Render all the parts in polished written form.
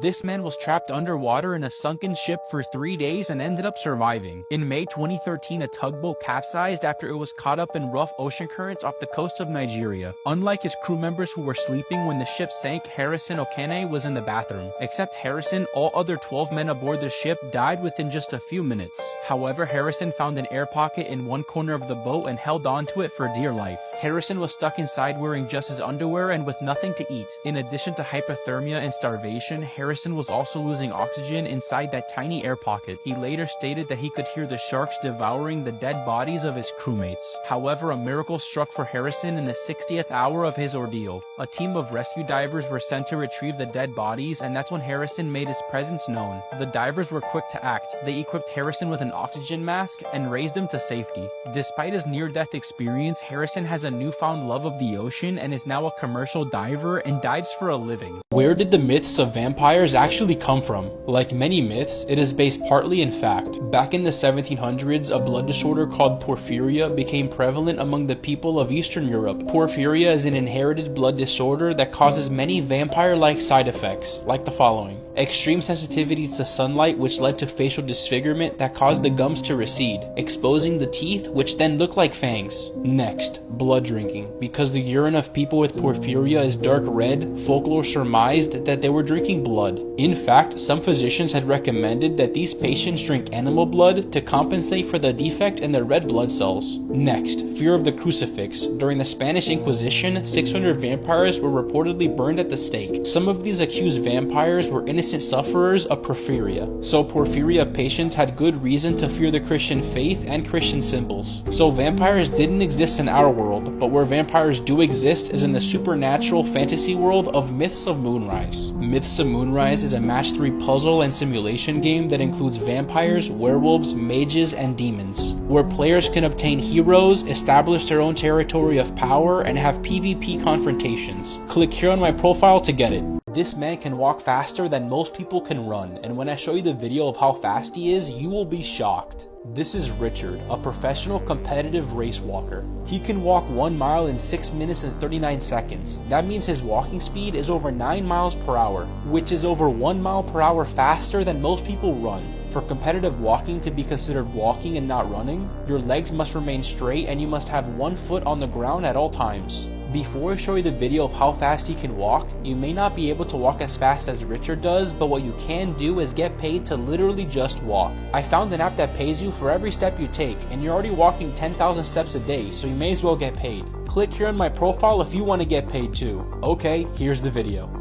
This man was trapped underwater in a sunken ship for 3 days and ended up surviving. In May 2013, a tugboat capsized after it was caught up in rough ocean currents off the coast of Nigeria. Unlike his crew members who were sleeping when the ship sank, Harrison Okene was in the bathroom. Except Harrison, all other 12 men aboard the ship died within just a few minutes. However, Harrison found an air pocket in one corner of the boat and held onto it for dear life. Harrison was stuck inside wearing just his underwear and with nothing to eat. In addition to hypothermia and starvation, Harrison was also losing oxygen inside that tiny air pocket. He later stated that he could hear the sharks devouring the dead bodies of his crewmates. However, a miracle struck for Harrison in the 60th hour of his ordeal. A team of rescue divers were sent to retrieve the dead bodies, and that's when Harrison made his presence known. The divers were quick to act. They equipped Harrison with an oxygen mask and raised him to safety. Despite his near-death experience, Harrison has a newfound love of the ocean and is now a commercial diver and dives for a living. Where did the myths of vampires actually come from? Like many myths, it is based partly in fact. Back in the 1700s, a blood disorder called porphyria became prevalent among the people of Eastern Europe. Porphyria is an inherited blood disorder that causes many vampire-like side effects, like the following: extreme sensitivity to sunlight, which led to facial disfigurement that caused the gums to recede, exposing the teeth, which then look like fangs. Next, blood drinking. Because the urine of people with porphyria is dark red, folklore surmised that they were drinking blood. In fact, some physicians had recommended that these patients drink animal blood to compensate for the defect in their red blood cells. Next, fear of the crucifix. During the Spanish Inquisition, 600 vampires were reportedly burned at the stake. Some of these accused vampires were innocent sufferers of porphyria. So porphyria patients had good reason to fear the Christian faith and Christian symbols. So vampires didn't exist in our world, but where vampires do exist is in the supernatural fantasy world of Myths of Moonrise. Myths of Moonrise is a match 3 puzzle and simulation game that includes vampires, werewolves, mages, and demons, where players can obtain heroes, establish their own territory of power, and have PvP confrontations. Click here on my profile to get it. This man can walk faster than most people can run, and when I show you the video of how fast he is, you will be shocked. This is Richard, a professional competitive race walker. He can walk 1 mile in 6 minutes and 39 seconds. That means his walking speed is over 9 miles per hour, which is over 1 mile per hour faster than most people run. For competitive walking to be considered walking and not running, your legs must remain straight and you must have 1 foot on the ground at all times. Before I show you the video of how fast he can walk, you may not be able to walk as fast as Richard does, but what you can do is get paid to literally just walk. I found an app that pays you for every step you take, and you're already walking 10,000 steps a day, so you may as well get paid. Click here on my profile if you want to get paid too. Okay, here's the video.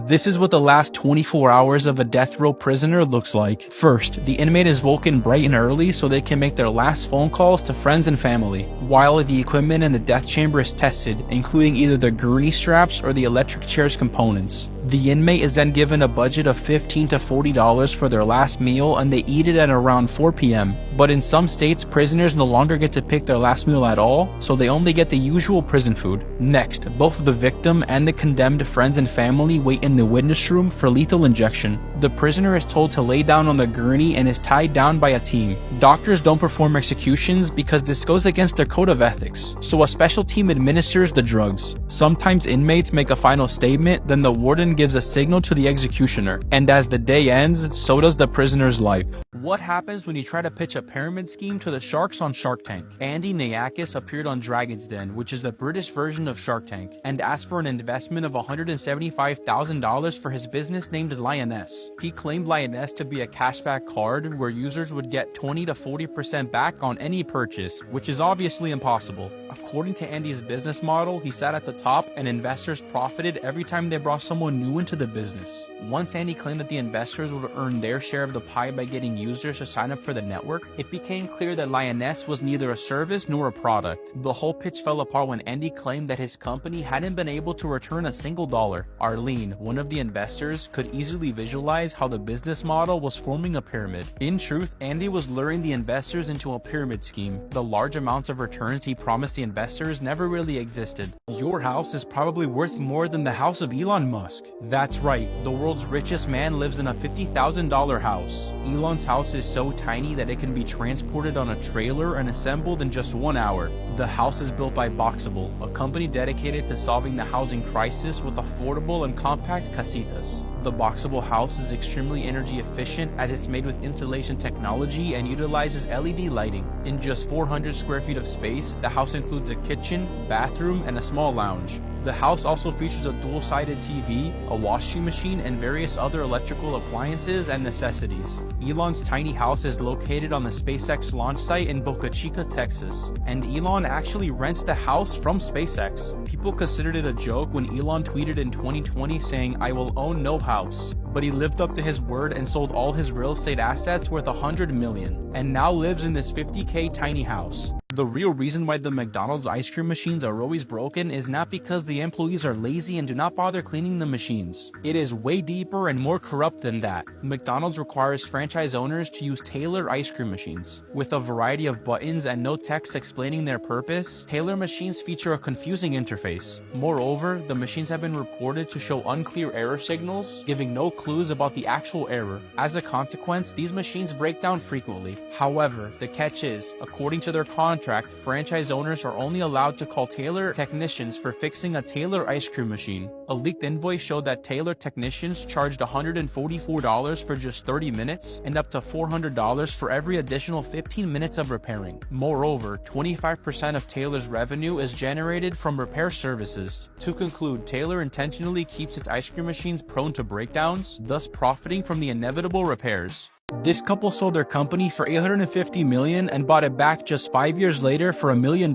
This is what the last 24 hours of a death row prisoner looks like. First, the inmate is woken bright and early so they can make their last phone calls to friends and family, while the equipment in the death chamber is tested, including either the gurney straps or the electric chair's components. The inmate is then given a budget of $15 to $40 for their last meal, and they eat it at around 4 p.m. But in some states, prisoners no longer get to pick their last meal at all, so they only get the usual prison food. Next, both the victim and the condemned friends and family wait in the witness room for lethal injection. The prisoner is told to lay down on the gurney and is tied down by a team. Doctors don't perform executions because this goes against their code of ethics, so a special team administers the drugs. Sometimes inmates make a final statement, then the warden gives a signal to the executioner, and as the day ends, so does the prisoner's life. What happens when you try to pitch a pyramid scheme to the sharks on Shark Tank? Andy Nayakis appeared on Dragon's Den, which is the British version of Shark Tank, and asked for an investment of $175,000 for his business named Lioness. He claimed Lioness to be a cashback card where users would get 20 to 40% back on any purchase, which is obviously impossible. According to Andy's business model, he sat at the top and investors profited every time they brought someone new into the business. Once Andy claimed that the investors would earn their share of the pie by getting users to sign up for the network, it became clear that Lioness was neither a service nor a product. The whole pitch fell apart when Andy claimed that his company hadn't been able to return a single dollar. Arlene, one of the investors, could easily visualize how the business model was forming a pyramid. In truth, Andy was luring the investors into a pyramid scheme. The large amounts of returns he promised the investors never really existed. Your house is probably worth more than the house of Elon Musk. That's right, the world world's richest man lives in a $50,000 house. Elon's house is so tiny that it can be transported on a trailer and assembled in just 1 hour. The house is built by Boxable, a company dedicated to solving the housing crisis with affordable and compact casitas. The Boxable house is extremely energy efficient as it's made with insulation technology and utilizes LED lighting. In just 400 square feet of space, the house includes a kitchen, bathroom, and a small lounge. The house also features a dual-sided TV, a washing machine, and various other electrical appliances and necessities. Elon's tiny house is located on the SpaceX launch site in Boca Chica, Texas, and Elon actually rents the house from SpaceX. People considered it a joke when Elon tweeted in 2020 saying, "I will own no house." But he lived up to his word and sold all his real estate assets worth $100 million, and now lives in this $50K tiny house. The real reason why the McDonald's ice cream machines are always broken is not because the employees are lazy and do not bother cleaning the machines. It is way deeper and more corrupt than that. McDonald's requires franchise owners to use Taylor ice cream machines. With a variety of buttons and no text explaining their purpose, Taylor machines feature a confusing interface. Moreover, the machines have been reported to show unclear error signals, giving no clues about the actual error. As a consequence, these machines break down frequently. However, the catch is, according to their contract, franchise owners are only allowed to call Taylor technicians for fixing a Taylor ice cream machine. A leaked invoice showed that Taylor technicians charged $144 for just 30 minutes and up to $400 for every additional 15 minutes of repairing. Moreover, 25% of Taylor's revenue is generated from repair services. To conclude, Taylor intentionally keeps its ice cream machines prone to breakdowns, thus profiting from the inevitable repairs. This couple sold their company for $850 million and bought it back just 5 years later for $1 million.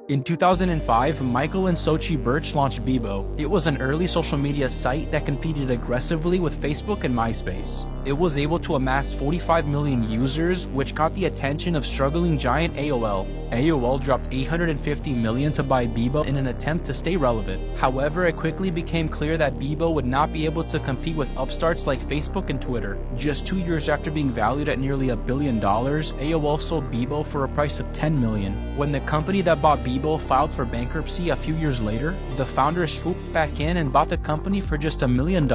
In 2005, Michael and Sochi Birch launched Bebo. It was an early social media site that competed aggressively with Facebook and MySpace. It was able to amass 45 million users, which caught the attention of struggling giant AOL. AOL dropped $850 million to buy Bebo in an attempt to stay relevant. However, it quickly became clear that Bebo would not be able to compete with upstarts like Facebook and Twitter. Just 2 years after being valued at nearly $1 billion, AOL sold Bebo for a price of $10 million. When the company that bought Bebo filed for bankruptcy a few years later, the founders swooped back in and bought the company for just $1 million.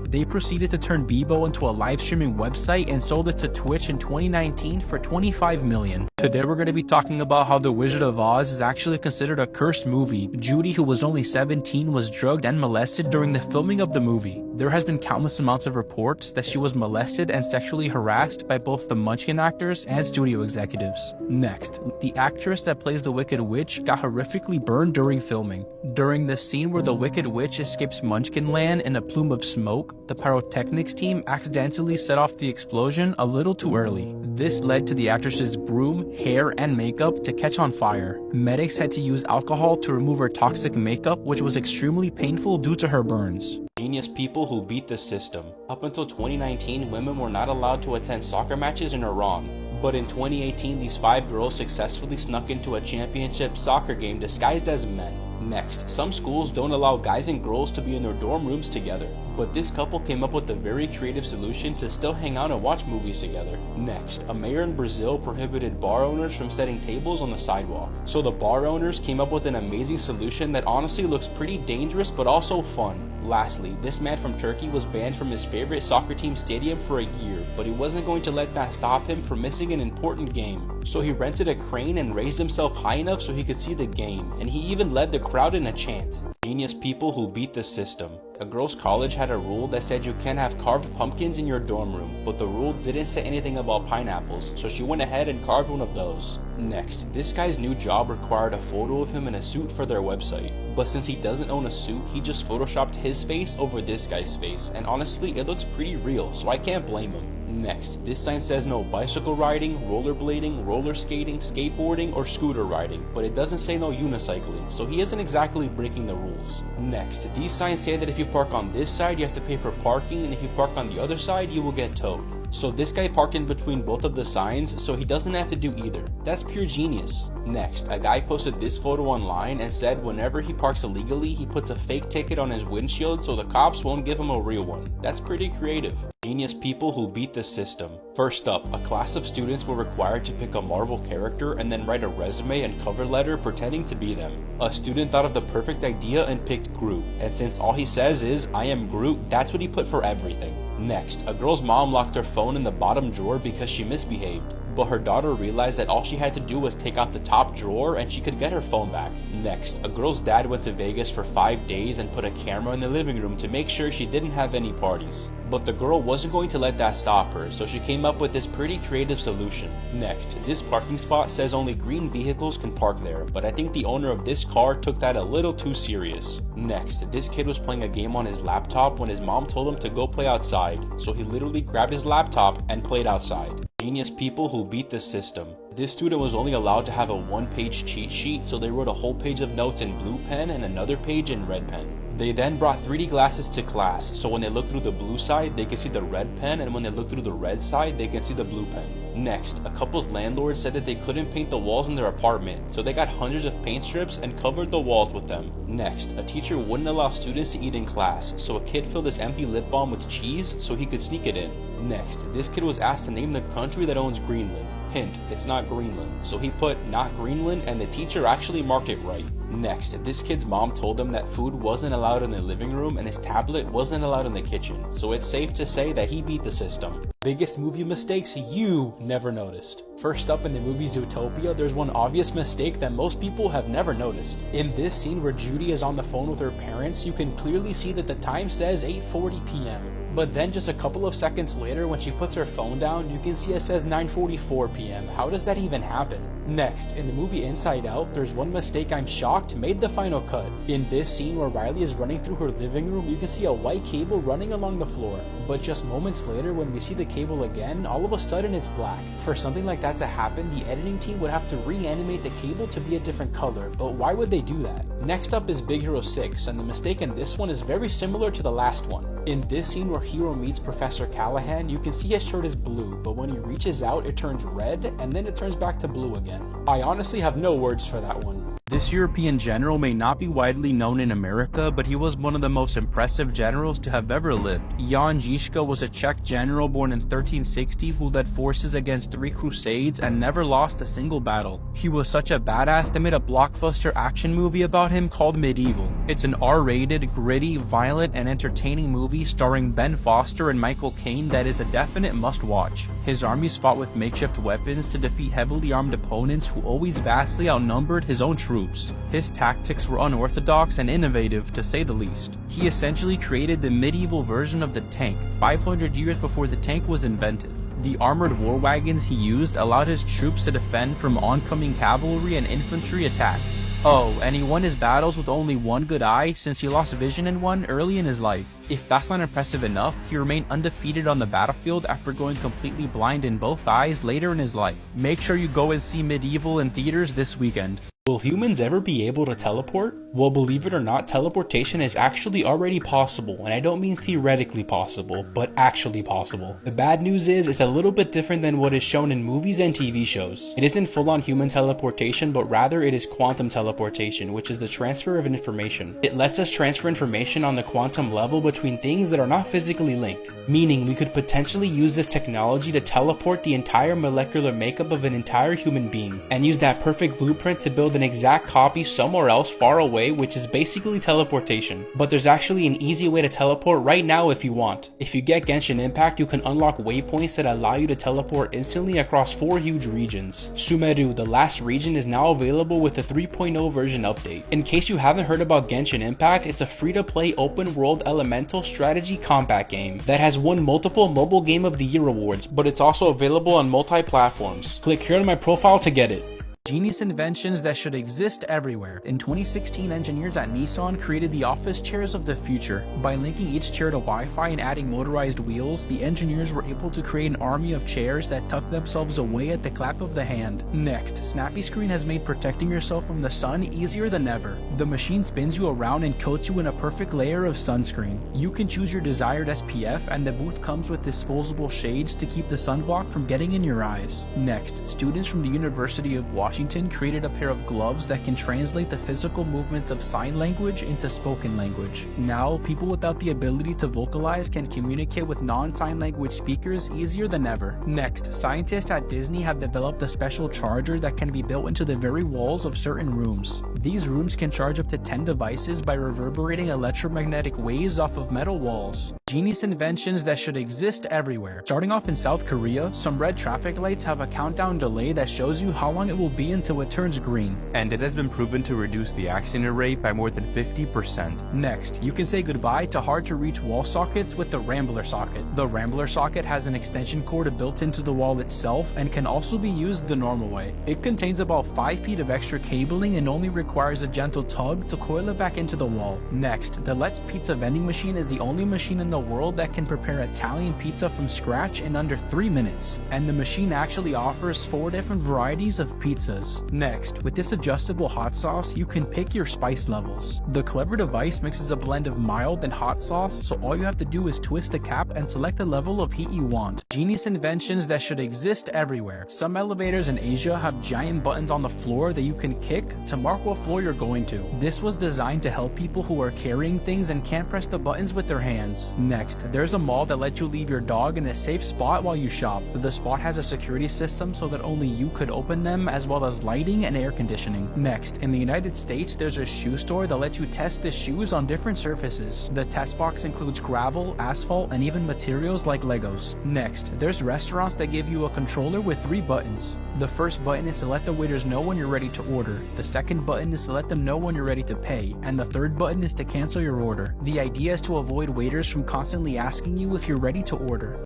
They proceeded to turn Bebo into a live streaming website and sold it to Twitch in 2019 for $25 million. Today we're going to be talking about how The Wizard of Oz is actually considered a cursed movie. Judy, who was only 17, was drugged and molested during the filming of the movie. There has been countless amounts of reports that she was molested and sexually harassed by both the Munchkin actors and studio executives. Next, the actress that plays the Wicked Witch got horrifically burned during filming. During the scene where the Wicked Witch escapes Munchkin Land in a plume of smoke, the pyrotechnics team accidentally set off the explosion a little too early. This led to the actress's broom, hair, and makeup to catch on fire. Medics had to use alcohol to remove her toxic makeup, which was extremely painful due to her burns. Genius people who beat the system. Up until 2019, women were not allowed to attend soccer matches in Iran. But in 2018, these 5 girls successfully snuck into a championship soccer game disguised as men. Next, some schools don't allow guys and girls to be in their dorm rooms together, but this couple came up with a very creative solution to still hang out and watch movies together. Next, a mayor in Brazil prohibited bar owners from setting tables on the sidewalk. So the bar owners came up with an amazing solution that honestly looks pretty dangerous but also fun. Lastly, this man from Turkey was banned from his favorite soccer team stadium for a year, but he wasn't going to let that stop him from missing an important game. So he rented a crane and raised himself high enough so he could see the game, and he even led the crowd in a chant. Genius people who beat the system. A girls' college had a rule that said you can't have carved pumpkins in your dorm room, but the rule didn't say anything about pineapples, so she went ahead and carved one of those. Next, this guy's new job required a photo of him in a suit for their website, but since he doesn't own a suit, he just photoshopped his face over this guy's face, and honestly, it looks pretty real, so I can't blame him. Next, this sign says no bicycle riding, rollerblading, roller skating, skateboarding, or scooter riding, but it doesn't say no unicycling, so he isn't exactly breaking the rules. Next, these signs say that if you park on this side, you have to pay for parking, and if you park on the other side, you will get towed. So this guy parked in between both of the signs, so he doesn't have to do either. That's pure genius. Next, a guy posted this photo online and said whenever he parks illegally, he puts a fake ticket on his windshield so the cops won't give him a real one. That's pretty creative. Genius people who beat the system. First up, a class of students were required to pick a Marvel character and then write a resume and cover letter pretending to be them. A student thought of the perfect idea and picked Groot, and since all he says is, "I am Groot," that's what he put for everything. Next, a girl's mom locked her phone in the bottom drawer because she misbehaved. But her daughter realized that all she had to do was take out the top drawer and she could get her phone back. Next, a girl's dad went to Vegas for 5 days and put a camera in the living room to make sure she didn't have any parties. But the girl wasn't going to let that stop her, so she came up with this pretty creative solution. Next, this parking spot says only green vehicles can park there, but I think the owner of this car took that a little too serious. Next, this kid was playing a game on his laptop when his mom told him to go play outside, so he literally grabbed his laptop and played outside. Genius people who beat the system. This student was only allowed to have a 1-page cheat sheet, so they wrote a whole page of notes in blue pen and another page in red pen. They then brought 3D glasses to class, so when they look through the blue side, they can see the red pen, and when they look through the red side, they can see the blue pen. Next, a couple's landlord said that they couldn't paint the walls in their apartment, so they got hundreds of paint strips and covered the walls with them. Next, a teacher wouldn't allow students to eat in class, so a kid filled his empty lip balm with cheese so he could sneak it in. Next, this kid was asked to name the country that owns Greenland. Hint, it's not Greenland, so he put not Greenland and the teacher actually marked it right. Next, this kid's mom told him that food wasn't allowed in the living room and his tablet wasn't allowed in the kitchen, so it's safe to say that he beat the system. Biggest movie mistakes you never noticed. First up in the movie Zootopia, there's one obvious mistake that most people have never noticed. In this scene where Judy is on the phone with her parents, you can clearly see that the time says 8:40 p.m. But then just a couple of seconds later, when she puts her phone down, you can see it says 9:44 p.m. How does that even happen? Next, in the movie Inside Out, there's one mistake I'm shocked made the final cut. In this scene where Riley is running through her living room, you can see a white cable running along the floor. But just moments later, when we see the cable again, all of a sudden it's black. For something like that to happen, the editing team would have to reanimate the cable to be a different color, but why would they do that? Next up is Big Hero 6, and the mistake in this one is very similar to the last one. In this scene where Hero meets Professor Callahan, you can see his shirt is blue, but when he reaches out, it turns red, and then it turns back to blue again. I honestly have no words for that one. This European general may not be widely known in America, but he was one of the most impressive generals to have ever lived. Jan Žižka was a Czech general born in 1360 who led forces against 3 crusades and never lost a single battle. He was such a badass they made a blockbuster action movie about him called Medieval. It's an R-rated, gritty, violent, and entertaining movie starring Ben Foster and Michael Caine that is a definite must-watch. His armies fought with makeshift weapons to defeat heavily armed opponents who always vastly outnumbered his own troops. His tactics were unorthodox and innovative, to say the least. He essentially created the medieval version of the tank, 500 years before the tank was invented. The armored war wagons he used allowed his troops to defend from oncoming cavalry and infantry attacks. Oh, and he won his battles with only one good eye since he lost vision in one early in his life. If that's not impressive enough, he remained undefeated on the battlefield after going completely blind in both eyes later in his life. Make sure you go and see Medieval in theaters this weekend. Will humans ever be able to teleport? Well, believe it or not, teleportation is actually already possible, and I don't mean theoretically possible, but actually possible. The bad news is, it's a little bit different than what is shown in movies and TV shows. It isn't full-on human teleportation, but rather it is quantum teleportation, which is the transfer of information. It lets us transfer information on the quantum level between things that are not physically linked, meaning we could potentially use this technology to teleport the entire molecular makeup of an entire human being, and use that perfect blueprint to build an exact copy somewhere else far away, which is basically teleportation. But there's actually an easy way to teleport right now if you want. If you get Genshin Impact, you can unlock waypoints that allow you to teleport instantly across 4 huge regions. Sumeru, the last region, is now available with the 3.0 version update. In case you haven't heard about Genshin Impact, it's a free-to-play open-world elemental strategy combat game that has won multiple Mobile Game of the Year awards, but it's also available on multi-platforms. Click here on my profile to get it. Genius inventions that should exist everywhere. In 2016, engineers at Nissan created the office chairs of the future. By linking each chair to Wi-Fi and adding motorized wheels, the engineers were able to create an army of chairs that tuck themselves away at the clap of the hand. Next, Snappy Screen has made protecting yourself from the sun easier than ever. The machine spins you around and coats you in a perfect layer of sunscreen. You can choose your desired SPF, and the booth comes with disposable shades to keep the sunblock from getting in your eyes. Next, students from the University of Washington Washington created a pair of gloves that can translate the physical movements of sign language into spoken language. Now, people without the ability to vocalize can communicate with non-sign language speakers easier than ever. Next, scientists at Disney have developed a special charger that can be built into the very walls of certain rooms. These rooms can charge up to 10 devices by reverberating electromagnetic waves off of metal walls. Genius inventions that should exist everywhere. Starting off in South Korea, some red traffic lights have a countdown delay that shows you how long it will be until it turns green. And it has been proven to reduce the accident rate by more than 50%. Next, you can say goodbye to hard-to-reach wall sockets with the Rambler socket. The Rambler socket has an extension cord built into the wall itself and can also be used the normal way. It contains about 5 feet of extra cabling and only requires a gentle tug to coil it back into the wall. Next, the Let's Pizza vending machine is the only machine in the world that can prepare Italian pizza from scratch in under 3 minutes. And the machine actually offers 4 different varieties of pizzas. Next, with this adjustable hot sauce, you can pick your spice levels. The clever device mixes a blend of mild and hot sauce, so all you have to do is twist the cap and select the level of heat you want. Genius inventions that should exist everywhere. Some elevators in Asia have giant buttons on the floor that you can kick to mark what floor you're going to. This was designed to help people who are carrying things and can't press the buttons with their hands. Next, there's a mall that lets you leave your dog in a safe spot while you shop. The spot has a security system so that only you could open them, as well as lighting and air conditioning. Next, in the United States, there's a shoe store that lets you test the shoes on different surfaces. The test box includes gravel, asphalt, and even materials like Legos. Next, there's restaurants that give you a controller with 3 buttons. The first button is to let the waiters know when you're ready to order. The second button is to let them know when you're ready to pay. And the third button is to cancel your order. The idea is to avoid waiters from constantly asking you if you're ready to order.